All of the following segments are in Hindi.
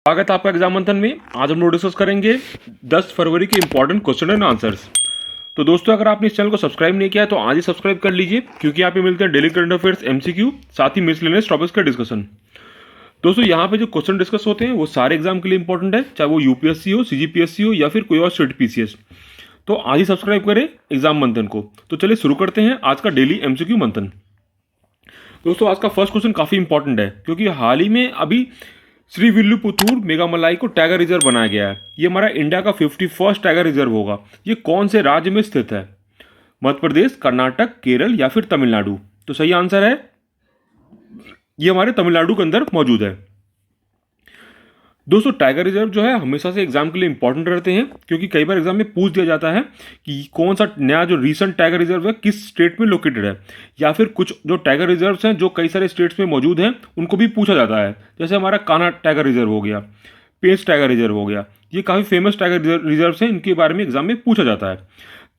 स्वागत है आपका एग्जाम मंथन में। आज हम लोग डिस्कस करेंगे 10 फरवरी के इंपॉर्टेंट क्वेश्चन एंड आंसर्स। तो दोस्तों, अगर आपने इस चैनल को सब्सक्राइब नहीं किया है तो आज ही सब्सक्राइब कर लीजिए, क्योंकि यहाँ पे मिलते हैं डेली करंट अफेयर्स, एमसीक्यू, साथ ही मिसलेनियस टॉपिक्स का डिस्कशन। दोस्तों, यहाँ पे जो क्वेश्चन डिस्कस होते हैं वो सारे एग्जाम के लिए इंपॉर्टेंट है, चाहे वो यूपीएससी हो, सीजीपीएससी हो या फिर कोई और स्टेट पीसीएस। तो आज ही सब्सक्राइब करें एग्जाम मंथन को। तो चलिए शुरू करते हैं आज का डेली एमसीक्यू मंथन। दोस्तों, आज का फर्स्ट क्वेश्चन काफी इंपॉर्टेंट है, क्योंकि हाल ही में अभी श्रीविल्लुपुतूर मेघामलाई को टाइगर रिजर्व बनाया गया है। ये हमारा इंडिया का 51st टाइगर रिजर्व होगा। ये कौन से राज्य में स्थित है? मध्य प्रदेश, कर्नाटक, केरल या फिर तमिलनाडु? तो सही आंसर है, ये हमारे तमिलनाडु के अंदर मौजूद है। दोस्तों, टाइगर रिजर्व जो है हमेशा से एग्जाम के लिए इंपॉर्टेंट रहते हैं, क्योंकि कई बार एग्जाम में पूछ दिया जाता है कि कौन सा नया जो रीसेंट टाइगर रिजर्व है किस स्टेट में लोकेटेड है, या फिर कुछ जो टाइगर रिजर्व्स हैं जो कई सारे स्टेट्स में मौजूद हैं उनको भी पूछा जाता है। जैसे हमारा कान्हा टाइगर रिजर्व हो गया, पेंच टाइगर रिजर्व हो गया, ये काफ़ी फेमस टाइगर रिजर्व्स हैं, इनके बारे में एग्जाम में पूछा जाता है।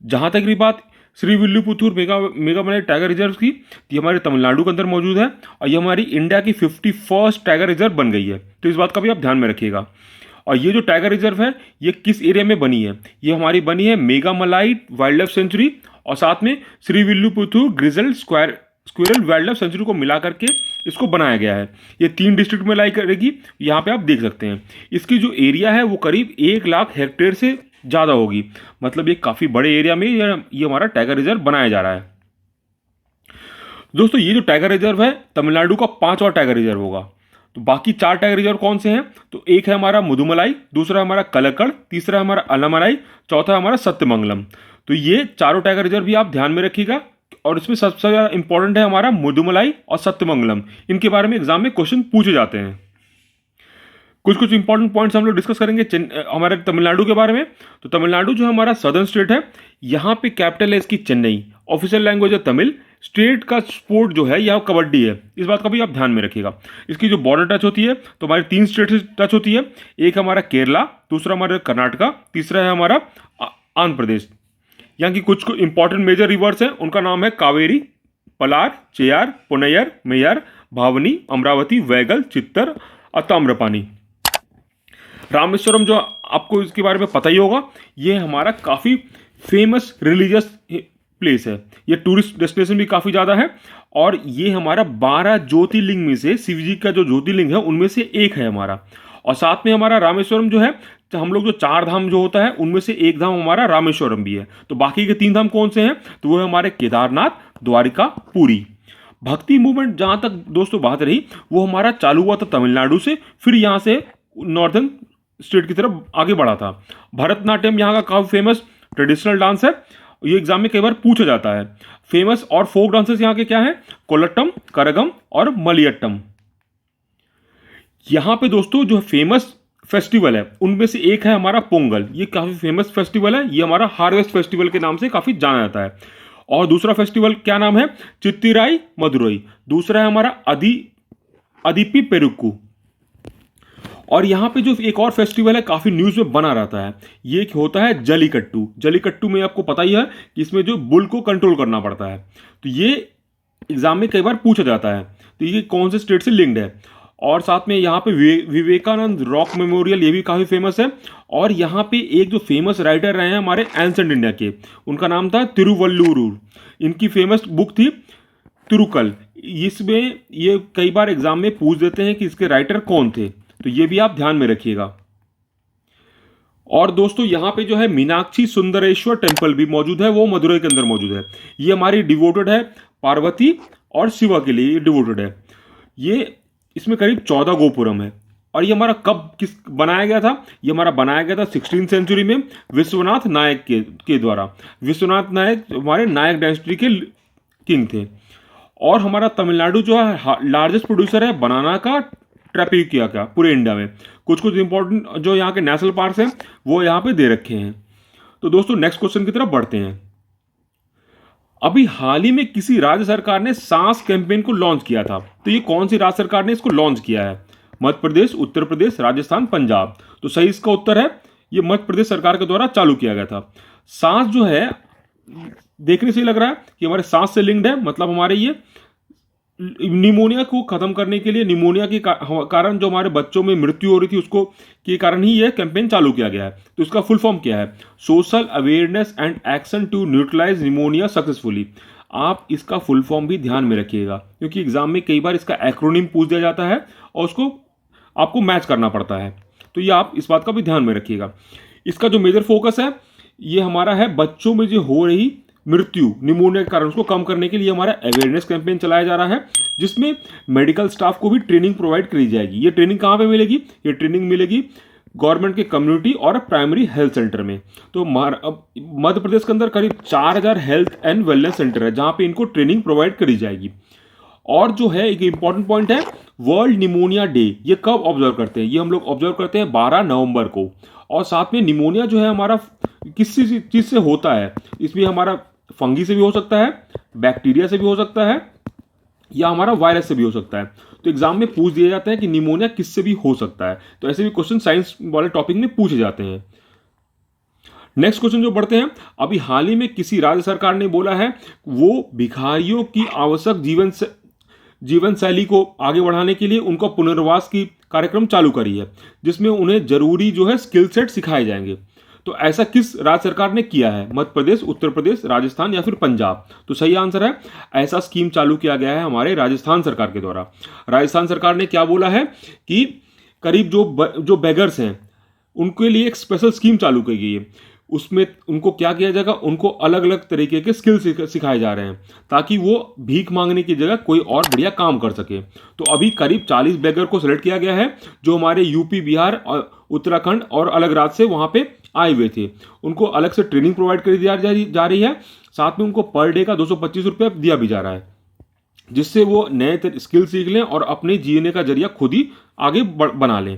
जहाँ तक की बात श्रीविल्लुपुतूर मेघामलाई टाइगर रिजर्व की, ये हमारे तमिलनाडु के अंदर मौजूद है और ये हमारी इंडिया की 51st टाइगर रिजर्व बन गई है। तो इस बात का भी आप ध्यान में रखिएगा। और ये जो टाइगर रिजर्व है ये किस एरिया में बनी है? ये हमारी बनी है मेघामलाई वाइल्ड लाइफ सेंचुरी और साथ में श्रीविल्लुपुतूर ग्रिजल स्क्विरल वाइल्ड लाइफ सेंचुरी को मिला करके इसको बनाया गया है। ये 3 डिस्ट्रिक्ट में लाई करेगी, यहाँ पे आप देख सकते हैं। इसकी जो एरिया है वो करीब 1 लाख हेक्टेयर से ज़्यादा होगी, मतलब ये काफ़ी बड़े एरिया में ये हमारा टाइगर रिजर्व बनाया जा रहा है। दोस्तों, ये जो टाइगर रिजर्व है तमिलनाडु का 5वां टाइगर रिजर्व होगा। तो बाकी 4 टाइगर रिजर्व कौन से हैं? तो एक है हमारा मुदुमलाई, दूसरा है हमारा कलक्कड़, तीसरा है हमारा अल्लामलाई, चौथा है हमारा सत्यमंगलम। तो ये चारों टाइगर रिजर्व भी आप ध्यान में रखिएगा, और इसमें सबसे ज़्यादा इंपॉर्टेंट है हमारा मुदुमलाई और सत्यमंगलम। इनके बारे में एग्जाम में क्वेश्चन पूछे जाते हैं। कुछ इंपॉर्टेंट पॉइंट्स हम लोग डिस्कस करेंगे हमारे तमिलनाडु के बारे में। तो तमिलनाडु जो हमारा सदर्न स्टेट है, यहाँ पे कैपिटल है इसकी चेन्नई, ऑफिशियल लैंग्वेज है तमिल, स्टेट का स्पोर्ट जो है यह कबड्डी है। इस बात का भी आप ध्यान में रखिएगा। इसकी जो बॉर्डर टच होती है तो हमारी 3 स्टेट से टच होती है। एक हमारा केरला, दूसरा हमारा कर्नाटका, तीसरा है हमारा आंध्र प्रदेश। यहाँ की कुछ इंपॉर्टेंट मेजर रिवर्स हैं, उनका नाम है कावेरी, पलार, चेयार, पुनयर, मेयर, भावनी, अमरावती, वैगल, चित्तर और ताम्रपानी। रामेश्वरम जो आपको इसके बारे में पता ही होगा, ये हमारा काफ़ी फेमस रिलीजियस प्लेस है। ये टूरिस्ट डेस्टिनेशन भी काफ़ी ज़्यादा है, और ये हमारा 12 ज्योतिर्लिंग में से शिव जी का जो ज्योतिर्लिंग है उनमें से एक है हमारा। और साथ में हमारा रामेश्वरम जो है, तो हम लोग जो 4 धाम जो होता है उनमें से एक धाम हमारा रामेश्वरम भी है। तो बाकी के 3 धाम कौन से हैं? तो वो है हमारे केदारनाथ, द्वारिका, पुरी। भक्ति मूवमेंट जहाँ तक दोस्तों बात रही, वो हमारा चालू हुआ था तमिलनाडु से, फिर यहाँ से नॉर्दर्न स्टेट की तरफ आगे बढ़ा था। भरतनाट्यम यहाँ का काफी फेमस ट्रेडिशनल डांस है, ये एग्जाम में कई बार पूछा जाता है। फेमस और फोक डांसेस यहाँ के क्या हैं? कोलट्टम, करगम और मलियट्टम। यहाँ पे दोस्तों जो फेमस फेस्टिवल है उनमें से एक है हमारा पोंगल। ये काफी फेमस फेस्टिवल है, ये हमारा हार्वेस्ट फेस्टिवल के नाम से काफी जाना जाता है। और दूसरा फेस्टिवल क्या नाम है? चित्तिराई मदुरई। दूसरा है हमारा अदिपी पेरुक्कू। और यहाँ पे जो एक और फेस्टिवल है काफ़ी न्यूज़ में बना रहता है, ये होता है जलीकट्टू। जलीकट्टू में आपको पता ही है कि इसमें जो बुल को कंट्रोल करना पड़ता है। तो ये एग्जाम में कई बार पूछा जाता है। तो ये कौन से स्टेट से लिंक्ड है? और साथ में यहाँ पे विवेकानंद रॉक मेमोरियल, ये भी काफ़ी फेमस है। और यहाँ पे एक जो फेमस राइटर रहे हैं हमारे एंसेंट इंडिया के, उनका नाम था तिरुवल्लुवर। इनकी फेमस बुक थी तिरुकल। इसमें ये कई बार एग्जाम में पूछ देते हैं कि इसके राइटर कौन थे, तो ये भी आप ध्यान में रखिएगा। और दोस्तों, यहाँ पे जो है मीनाक्षी सुंदरेश्वर टेम्पल भी मौजूद है, वो मदुरई के अंदर मौजूद है। ये हमारी डिवोटेड है पार्वती और शिवा के लिए, ये डिवोटेड है। ये इसमें करीब 14 गोपुरम है। और ये हमारा कब बनाया गया था? ये हमारा बनाया गया था 16th सेंचुरी में विश्वनाथ नायक के द्वारा। विश्वनाथ नायक हमारे नायक डायनेस्टी के किंग थे। और हमारा तमिलनाडु जो है लार्जेस्ट प्रोड्यूसर है बनाना का ट्रैपिक किया क्या पूरे इंडिया में। कुछ इंपॉर्टेंट जो यहाँ के नेशनल पार्क्स हैं वो यहाँ पे दे रखे हैं। तो दोस्तों, नेक्स्ट क्वेश्चन की तरफ बढ़ते हैं। अभी हाल ही में किसी राज्य सरकार ने सांस कैंपेन को लॉन्च किया था, तो ये कौन सी राज्य सरकार ने इसको लॉन्च किया है? मध्य प्रदेश, उत्तर प्रदेश, राजस्थान, पंजाब। तो सही इसका उत्तर है ये मध्य प्रदेश सरकार के द्वारा चालू किया गया था। सांस जो है देखने से लग रहा है कि हमारे सांस से लिंक्ड है, मतलब हमारे ये निमोनिया को खत्म करने के लिए, निमोनिया के कारण जो हमारे बच्चों में मृत्यु हो रही थी उसको के कारण ही यह कैंपेन चालू किया गया है। तो इसका फुल फॉर्म क्या है? Social awareness and action to neutralise pneumonia successfully. आप इसका फुल फॉर्म भी ध्यान में रखिएगा, क्योंकि एग्जाम में कई बार इसका एक्रोनिम पूछ दिया जाता है और उसको आपको मैच करना पड़ता है। तो ये आप इस बात का भी ध्यान में रखिएगा। इसका जो मेजर फोकस है ये हमारा है बच्चों में जो हो रही मृत्यु निमोनिया के कारण उसको कम करने के लिए हमारा अवेयरनेस कैंपेन चलाया जा रहा है, जिसमें मेडिकल स्टाफ को भी ट्रेनिंग प्रोवाइड करी जाएगी। ये ट्रेनिंग कहाँ पे मिलेगी? ये ट्रेनिंग मिलेगी गवर्नमेंट के कम्युनिटी और प्राइमरी हेल्थ सेंटर में। तो मध्य प्रदेश के अंदर करीब 4000 हेल्थ एंड वेलनेस सेंटर है जहाँ पे इनको ट्रेनिंग प्रोवाइड करी जाएगी। और जो है एक इंपॉर्टेंट पॉइंट है, वर्ल्ड निमोनिया डे, ये कब ऑब्जर्व करते हैं? ये हम लोग ऑब्जर्व करते हैं 12 नवंबर को। और साथ में निमोनिया जो है हमारा किस चीज़ से होता है? इसमें हमारा फंगी से भी हो सकता है, बैक्टीरिया से भी हो सकता है, या हमारा वायरस से भी हो सकता है। तो एग्जाम में पूछ दिया जाता है कि निमोनिया किससे भी हो सकता है। तो ऐसे भी क्वेश्चन साइंस वाले टॉपिक में पूछे जाते हैं। नेक्स्ट क्वेश्चन जो बढ़ते हैं, अभी हाल ही में किसी राज्य सरकार ने बोला है वो भिखारियों की आवश्यक जीवन शैली को आगे बढ़ाने के लिए उनका पुनर्वास की कार्यक्रम चालू करी है, जिसमें उन्हें जरूरी जो है स्किल सेट सिखाए जाएंगे। तो ऐसा किस राज्य सरकार ने किया है? मध्य प्रदेश, उत्तर प्रदेश, राजस्थान या फिर पंजाब? तो सही आंसर है, ऐसा स्कीम चालू किया गया है हमारे राजस्थान सरकार के द्वारा। राजस्थान सरकार ने क्या बोला है कि करीब जो बेगर्स हैं उनके लिए एक स्पेशल स्कीम चालू की गई है। उसमें उनको क्या किया जाएगा? उनको अलग अलग तरीके के स्किल सिखाए जा रहे हैं ताकि वो भीख मांगने की जगह कोई और बढ़िया काम कर सके। तो अभी करीब 40 बेगर को सिलेक्ट किया गया है जो हमारे यूपी, बिहार और उत्तराखंड और अलग राज्य से वहाँ पे आए हुए थे। उनको अलग से ट्रेनिंग प्रोवाइड करी जा रही है। साथ में उनको पर डे का 225 रुपया दिया भी जा रहा है, जिससे वो नए स्किल सीख लें और अपने जीने का जरिया खुद ही आगे बना लें।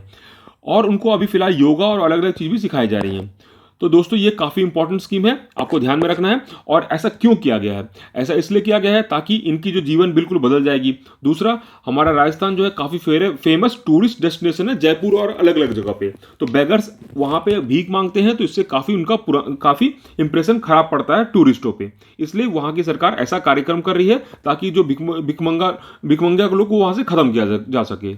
और उनको अभी फिलहाल योगा और अलग अलग चीज़ भी सिखाई जा रही हैं। तो दोस्तों ये काफ़ी इंपॉर्टेंट स्कीम है, आपको ध्यान में रखना है। और ऐसा क्यों किया गया है? ऐसा इसलिए किया गया है ताकि इनकी जो जीवन बिल्कुल बदल जाएगी। दूसरा, हमारा राजस्थान जो है काफ़ी फेमस टूरिस्ट डेस्टिनेशन है, जयपुर और अलग अलग जगह पे। तो बेगर्स वहाँ पे भीख मांगते हैं, तो इससे काफ़ी उनका काफ़ी इंप्रेशन खराब पड़ता है टूरिस्टों पर। इसलिए वहाँ की सरकार ऐसा कार्यक्रम कर रही है ताकि जो भिकमंगा लोग को वहाँ से ख़त्म किया जा सके।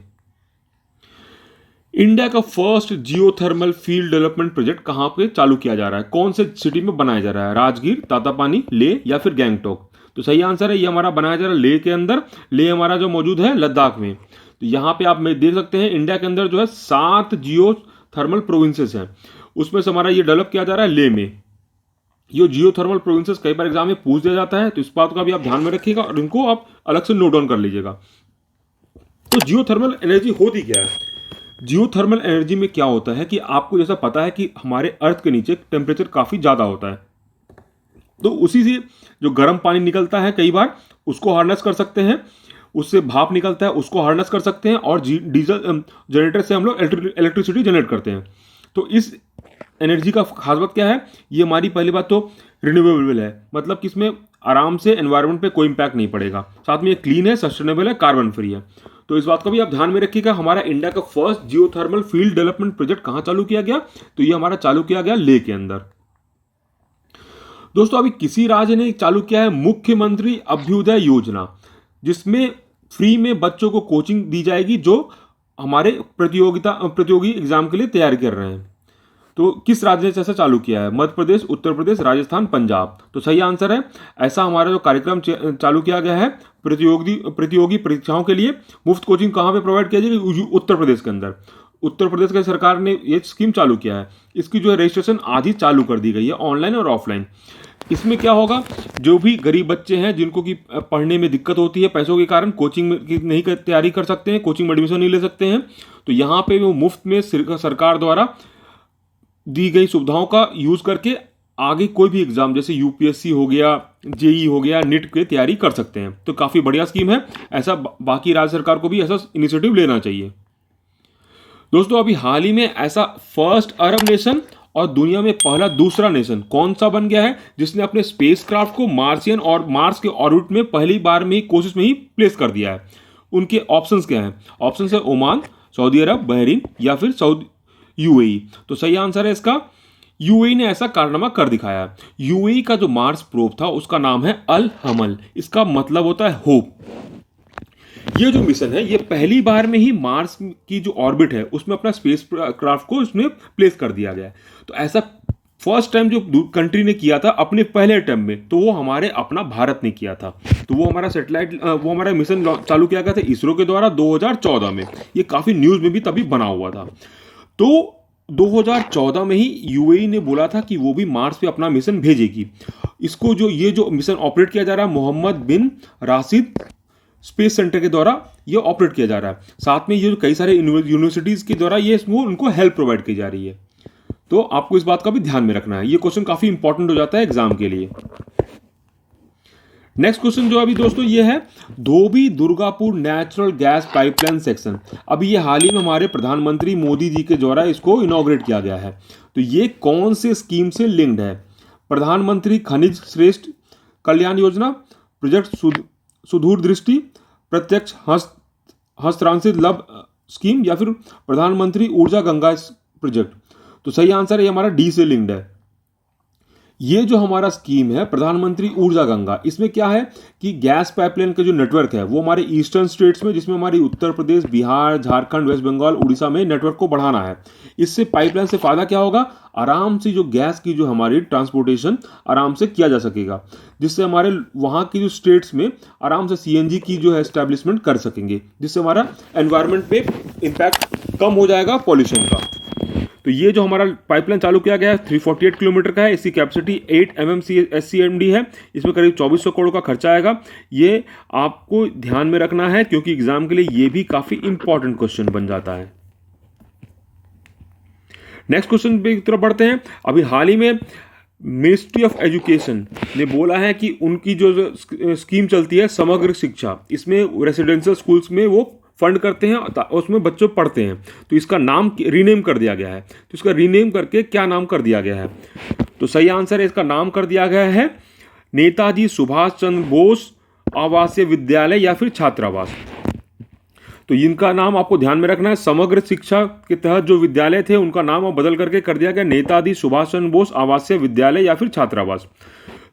इंडिया का first geothermal field development project कहाँ पे चालू किया जा रहा है? कौन से सिटी में बनाया जा रहा है? राजगीर, तातापानी, लेह या फिर गैंगटॉक? तो सही आंसर है, ये हमारा बनाया जा रहा है लेह के अंदर। लेह हमारा जो मौजूद है लद्दाख में। तो यहाँ पे आप देख सकते हैं इंडिया के अंदर जो है 7 जियोथर्मल प्रोविंसेस हैं, उसमें से हमारा ये डेवलप किया जा रहा है लेह में। ये जियोथर्मल प्रोविंसेस कई बार एग्जाम में पूछ दिया जाता है, तो इस बात का भी आप ध्यान में रखिएगा और इनको आप अलग से नोट डाउन कर लीजिएगा। तो जियोथर्मल एनर्जी होती क्या है? जियोथर्मल एनर्जी में क्या होता है कि आपको जैसा पता है कि हमारे अर्थ के नीचे टेम्परेचर काफ़ी ज़्यादा होता है, तो उसी से जो गर्म पानी निकलता है कई बार उसको हार्नेस कर सकते हैं, उससे भाप निकलता है उसको हार्नेस कर सकते हैं, और डीजल जनरेटर से हम लोग इलेक्ट्रिसिटी जनरेट करते हैं। तो इस एनर्जी का खास बात क्या है? ये हमारी पहली बात तो रिन्यूएबल है, मतलब कि इसमें आराम से एनवायरनमेंट पे कोई इंपैक्ट नहीं पड़ेगा। साथ में ये क्लीन है, सस्टेनेबल है, कार्बन फ्री है। तो इस बात का भी आप ध्यान में रखिएगा। हमारा इंडिया का first geothermal field development project कहाँ चालू किया गया? तो ये हमारा चालू किया गया लेह के अंदर। दोस्तों अभी किसी राज्य ने चालू किया है मुख्यमंत्री अभ्युदय योजना, जिसमें फ्री में बच्चों को कोचिंग दी जाएगी जो हमारे प्रतियोगी एग्जाम के लिए तैयारी कर रहे हैं। तो किस राज्य ने ऐसा चालू किया है? मध्य प्रदेश, उत्तर प्रदेश, राजस्थान, पंजाब? तो सही आंसर है, ऐसा हमारा जो कार्यक्रम चालू किया गया है प्रतियोगी परीक्षाओं के लिए मुफ्त कोचिंग कहाँ पे प्रोवाइड किया जाएगी? उत्तर प्रदेश के अंदर। उत्तर प्रदेश की सरकार ने ये स्कीम चालू किया है। इसकी जो है रजिस्ट्रेशन आधी चालू कर दी गई है, ऑनलाइन और ऑफलाइन। इसमें क्या होगा, जो भी गरीब बच्चे हैं जिनको कि पढ़ने में दिक्कत होती है पैसों के कारण, कोचिंग की नहीं तैयारी कर सकते हैं, कोचिंग में एडमिशन नहीं ले सकते हैं, तो यहाँ पे वो मुफ्त में सरकार द्वारा दी गई सुविधाओं का यूज करके आगे कोई भी एग्जाम जैसे यूपीएससी हो गया, जेई हो गया, नीट की तैयारी कर सकते हैं। तो काफ़ी बढ़िया स्कीम है, ऐसा बाकी राज्य सरकार को भी ऐसा इनिशिएटिव लेना चाहिए। दोस्तों अभी हाल ही में ऐसा फर्स्ट अरब नेशन और दुनिया में पहला दूसरा नेशन कौन सा बन गया है जिसने अपने स्पेसक्राफ्ट को मार्सियन और मार्स के ऑर्बिट में पहली बार में कोशिश में ही प्लेस कर दिया है? उनके ऑप्शंस क्या हैं? ऑप्शन है ओमान, सऊदी अरब, बहरीन या फिर यूएई। तो सही आंसर है इसका यूएई ने ऐसा कारनामा कर दिखाया। यूएई का जो मार्स प्रोब था उसका नाम है अल हमल। इसका मतलब होता है होप। ये जो मिशन है ये पहली बार में ही मार्स की जो ऑर्बिट है उसमें अपना स्पेस क्राफ्ट को इसमें प्लेस कर दिया गया है। तो ऐसा फर्स्ट टाइम जो कंट्री ने किया था अपने पहले अटेम्प्ट में, तो वो हमारे अपना भारत ने किया था। तो वो हमारा सैटेलाइट वो हमारा मिशन चालू किया गया था इसरो के द्वारा 2014 में। ये काफ़ी न्यूज़ में भी तभी बना हुआ था। तो 2014 में ही यूएई ने बोला था कि वो भी मार्स पे अपना मिशन भेजेगी। इसको ये जो मिशन ऑपरेट किया जा रहा है मोहम्मद बिन राशिद स्पेस सेंटर के द्वारा ये ऑपरेट किया जा रहा है। साथ में ये जो कई सारे यूनिवर्सिटीज़ के द्वारा ये उनको हेल्प प्रोवाइड की जा रही है। तो आपको इस बात का भी ध्यान में रखना है, ये क्वेश्चन काफ़ी इंपॉर्टेंट हो जाता है एग्जाम के लिए। नेक्स्ट क्वेश्चन जो अभी दोस्तों ये है Dobhi Durgapur natural gas pipeline section. अभी ये हाल ही में हमारे प्रधानमंत्री मोदी जी के द्वारा इसको इनॉग्रेट किया गया है। तो ये कौन से स्कीम से लिंक्ड है? प्रधानमंत्री खनिज श्रेष्ठ कल्याण योजना, प्रोजेक्ट सुदूर दृष्टि, प्रत्यक्ष हस्तांतरित लाभ स्कीम, या फिर प्रधानमंत्री ऊर्जा गंगा प्रोजेक्ट। तो सही आंसर है हमारा डी से लिंक्ड है। ये जो हमारा स्कीम है प्रधानमंत्री ऊर्जा गंगा, इसमें क्या है कि गैस पाइपलाइन का जो नेटवर्क है वो हमारे ईस्टर्न स्टेट्स में, जिसमें हमारी उत्तर प्रदेश, बिहार, झारखंड, वेस्ट बंगाल, उड़ीसा में नेटवर्क को बढ़ाना है। इससे पाइपलाइन से फायदा क्या होगा? आराम से जो गैस की जो हमारी ट्रांसपोर्टेशन आराम से किया जा सकेगा, जिससे हमारे वहाँ की जो स्टेट्स में आराम से सीएनजी की जो है एस्टेब्लिशमेंट कर सकेंगे, जिससे हमारा एनवायरनमेंट पे इम्पैक्ट कम हो जाएगा पॉल्यूशन का। तो ये जो हमारा पाइपलाइन चालू किया गया है 348 किलोमीटर का है। इसकी कैपेसिटी 8 MMSCMD है। इसमें करीब 2400 करोड़ का खर्चा आएगा। ये आपको ध्यान में रखना है क्योंकि एग्जाम के लिए ये भी काफी इंपॉर्टेंट क्वेश्चन बन जाता है। नेक्स्ट क्वेश्चन की तरफ बढ़ते हैं। अभी हाल ही में मिनिस्ट्री ऑफ एजुकेशन ने बोला है कि उनकी जो स्कीम चलती है समग्र शिक्षा, इसमें रेसिडेंशियल स्कूल्स में वो फंड करते हैं, उसमें बच्चे पढ़ते हैं। तो इसका नाम रीनेम कर दिया गया है। तो इसका रीनेम करके क्या नाम कर दिया गया है? तो सही आंसर है इसका नाम कर दिया गया है नेताजी सुभाष चंद्र बोस आवासीय विद्यालय या फिर छात्रावास। तो इनका नाम आपको ध्यान में रखना है। समग्र शिक्षा के तहत जो विद्यालय थे उनका नाम अब बदल करके कर दिया गया नेताजी सुभाष चंद्र बोस आवासीय विद्यालय या फिर छात्रावास।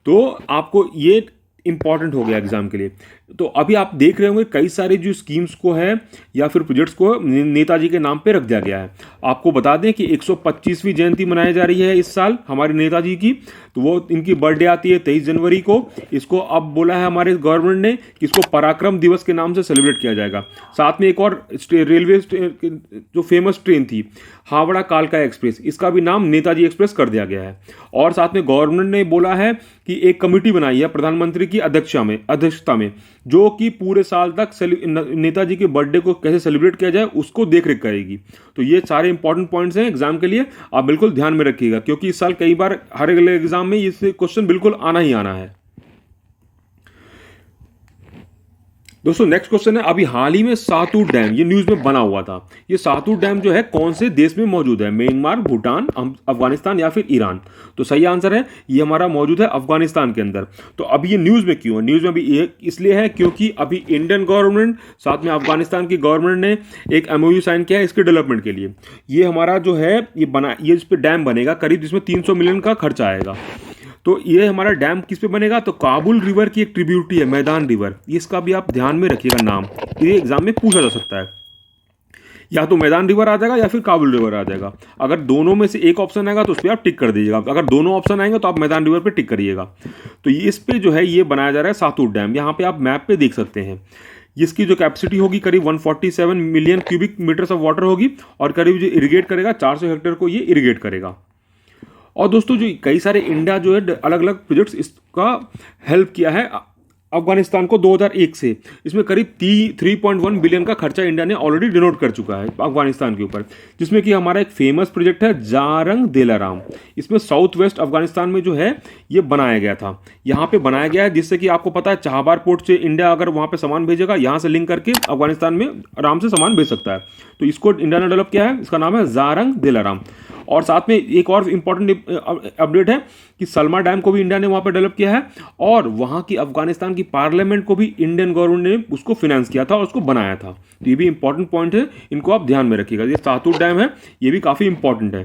तो आपको ये इंपॉर्टेंट हो गया एग्जाम के लिए। तो अभी आप देख रहे होंगे कई सारे जो स्कीम्स को है या फिर प्रोजेक्ट्स को नेताजी के नाम पे रख दिया गया है। आपको बता दें कि 125वीं जयंती मनाई जा रही है इस साल हमारे नेताजी की। तो वो इनकी बर्थडे आती है 23 जनवरी को। इसको अब बोला है हमारे गवर्नमेंट ने कि इसको पराक्रम दिवस के नाम से सेलिब्रेट किया जाएगा। साथ में एक और रेलवे जो फेमस ट्रेन थी हावड़ा कालका एक्सप्रेस, इसका भी नाम नेताजी एक्सप्रेस कर दिया गया है। और साथ में गवर्नमेंट ने बोला है कि एक कमेटी बनाई है प्रधानमंत्री की अध्यक्षता में, जो कि पूरे साल तक नेताजी के बर्थडे को कैसे सेलिब्रेट किया जाए उसको देखरेख करेगी। तो ये सारे इंपॉर्टेंट पॉइंट्स हैं एग्जाम के लिए, आप बिल्कुल ध्यान में रखिएगा क्योंकि इस साल कई बार हर अगले एग्जाम में ये क्वेश्चन बिल्कुल आना ही आना है। दोस्तों नेक्स्ट क्वेश्चन है अभी हाल ही में सातूर डैम, ये न्यूज में बना हुआ था। ये सातूर डैम जो है कौन से देश में मौजूद है? म्यांमार, भूटान, अफगानिस्तान या फिर ईरान? तो सही आंसर है ये हमारा मौजूद है अफगानिस्तान के अंदर। तो अभी ये न्यूज में क्यों है? न्यूज में अभी ये इसलिए है क्योंकि अभी इंडियन गवर्नमेंट साथ में अफगानिस्तान की गवर्नमेंट ने एक MOU साइन किया है इसके डेवलपमेंट के लिए। ये हमारा जो है ये इस पर डैम बनेगा करीब, जिसमें 300 मिलियन का खर्चा आएगा। तो ये हमारा डैम किस पे बनेगा? तो काबुल रिवर की एक ट्रिब्यूटरी है मैदान रिवर, इसका भी आप ध्यान में रखिएगा नाम, ये एग्जाम में पूछा जा सकता है। या तो मैदान रिवर आ जाएगा या फिर काबुल रिवर आ जाएगा। अगर दोनों में से एक ऑप्शन आएगा तो उस पर आप टिक कर दीजिएगा। अगर दोनों ऑप्शन आएंगे तो आप मैदान रिवर पे टिक करिएगा। तो इस पे जो है ये बनाया जा रहा है सातूर डैम। यहाँ पे आप मैप पे देख सकते हैं। इसकी जो कैपेसिटी होगी करीब 147 million cubic metres of water होगी और करीब जो इरिगेट करेगा 400 हेक्टेयर को ये इरिगेट करेगा। और दोस्तों जो कई सारे इंडिया जो है अलग अलग प्रोजेक्ट्स इसका हेल्प किया है अफगानिस्तान को 2001 से। इसमें करीब 3.1 बिलियन का खर्चा इंडिया ने ऑलरेडी डिनोट कर चुका है अफगानिस्तान के ऊपर, जिसमें कि हमारा एक फेमस प्रोजेक्ट है जारंग देलाराम। इसमें साउथ वेस्ट अफगानिस्तान में जो है ये बनाया गया था, यहाँ पे बनाया गया है, जिससे कि आपको पता है चाहबार पोर्ट से इंडिया अगर वहाँ पे सामान भेजेगा यहाँ से लिंक करके अफगानिस्तान में आराम से सामान भेज सकता है। तो इसको इंडिया ने डेवलप किया है, इसका नाम है जारंग देलाराम। और साथ में एक और इम्पॉर्टेंट अपडेट है कि सलमा डैम को भी इंडिया ने वहाँ पर डेवलप किया है और वहाँ की अफगानिस्तान की पार्लियामेंट को भी इंडियन गवर्नमेंट ने उसको फिनेंस किया था और उसको बनाया था। तो ये भी इंपॉर्टेंट पॉइंट है, इनको आप ध्यान में रखिएगा। ये सातूर डैम है, ये भी काफ़ी इंपॉर्टेंट है।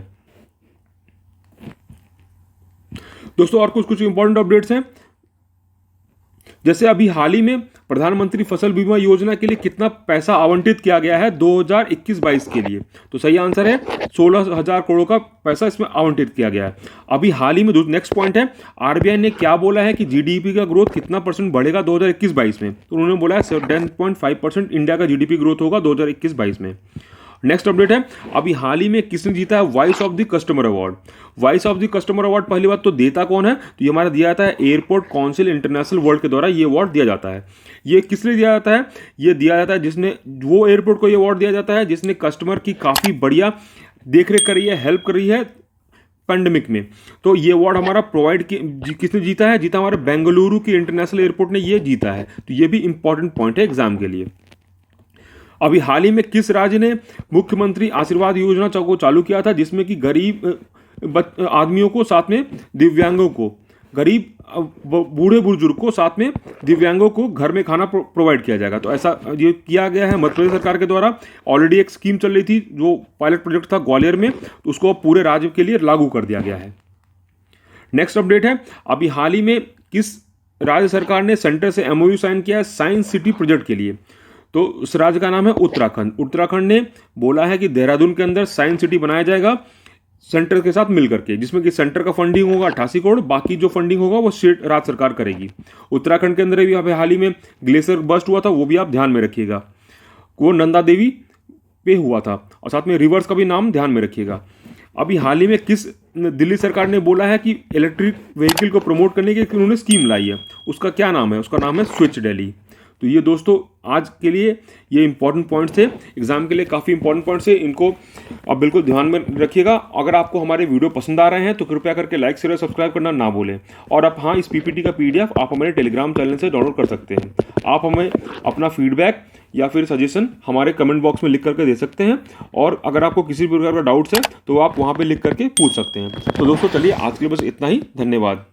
दोस्तों और कुछ इंपॉर्टेंट अपडेट्स हैं, जैसे अभी हाल ही में प्रधानमंत्री फसल बीमा योजना के लिए कितना पैसा आवंटित किया गया है 2021-22 के लिए, तो सही आंसर है 16,000 करोड़ का पैसा इसमें आवंटित किया गया है। अभी हाल ही में नेक्स्ट पॉइंट है, आरबीआई ने क्या बोला है कि जीडीपी का ग्रोथ कितना परसेंट बढ़ेगा 2021-22 में, तो उन्होंने बोला है 10.5% इंडिया का जीडीपी ग्रोथ होगा 2021-22 में। नेक्स्ट अपडेट है, अभी हाल ही में किसने जीता है voice of the customer award. Voice of the customer award पहली बात तो देता कौन है, तो ये हमारा दिया जाता है एयरपोर्ट काउंसिल इंटरनेशनल वर्ल्ड के द्वारा ये अवार्ड दिया जाता है। ये किस लिए दिया जाता है, ये दिया जाता है जिसने, वो एयरपोर्ट को ये अवार्ड दिया जाता है जिसने कस्टमर की काफ़ी बढ़िया देखरेख करी है, हेल्प करी है पैंडेमिक में। तो ये अवार्ड हमारा प्रोवाइड किसने जीता है, जीता हमारे बेंगलुरु की इंटरनेशनल एयरपोर्ट ने ये जीता है। तो ये भी इंपॉर्टेंट पॉइंट है एग्जाम के लिए। अभी हाल ही में किस राज्य ने मुख्यमंत्री आशीर्वाद योजना को चालू किया था, जिसमें कि गरीब आदमियों को साथ में दिव्यांगों को, गरीब बूढ़े बुजुर्ग को साथ में दिव्यांगों को घर में खाना प्रोवाइड किया जाएगा। तो ऐसा ये किया गया है मध्य प्रदेश सरकार के द्वारा। ऑलरेडी एक स्कीम चल रही थी जो पायलट प्रोजेक्ट था ग्वालियर में, तो उसको पूरे राज्य के लिए लागू कर दिया गया है। नेक्स्ट अपडेट है, अभी हाल ही में किस राज्य सरकार ने सेंटर से एमओयू साइन किया है साइंस सिटी प्रोजेक्ट के लिए, तो उस राज्य का नाम है उत्तराखंड। उत्तराखंड ने बोला है कि देहरादून के अंदर साइंस सिटी बनाया जाएगा सेंटर के साथ मिलकर के, जिसमें कि सेंटर का फंडिंग होगा 88 करोड़, बाकी जो फंडिंग होगा वो स्टेट राज्य सरकार करेगी। उत्तराखंड के अंदर भी अभी हाल ही में ग्लेशियर बस्ट हुआ था, वो भी आप ध्यान में रखिएगा, वो नंदा देवी पे हुआ था, और साथ में रिवर्स का भी नाम ध्यान में रखिएगा। अभी हाल ही में किस दिल्ली सरकार ने बोला है कि इलेक्ट्रिक व्हीकल को प्रमोट करने के उन्होंने स्कीम लाई है, उसका क्या नाम है, उसका नाम है स्विच दिल्ली। तो ये दोस्तों आज के लिए ये इंपॉर्टेंट पॉइंट्स थे, एग्जाम के लिए काफ़ी इंपॉर्टेंट पॉइंट्स है, इनको आप बिल्कुल ध्यान में रखिएगा। अगर आपको हमारे वीडियो पसंद आ रहे हैं तो कृपया करके लाइक शेयर और सब्सक्राइब करना ना भूलें। और आप हाँ, इस पीपीटी का पीडीएफ आप हमारे टेलीग्राम चैनल से डाउनलोड कर सकते हैं। आप हमें अपना फीडबैक या फिर सजेशन हमारे कमेंट बॉक्स में लिख करके दे सकते हैं, और अगर आपको किसी भी प्रकार का डाउट्स है तो आप वहाँ पर लिख करके पूछ सकते हैं। तो दोस्तों चलिए आज के लिए बस इतना ही, धन्यवाद।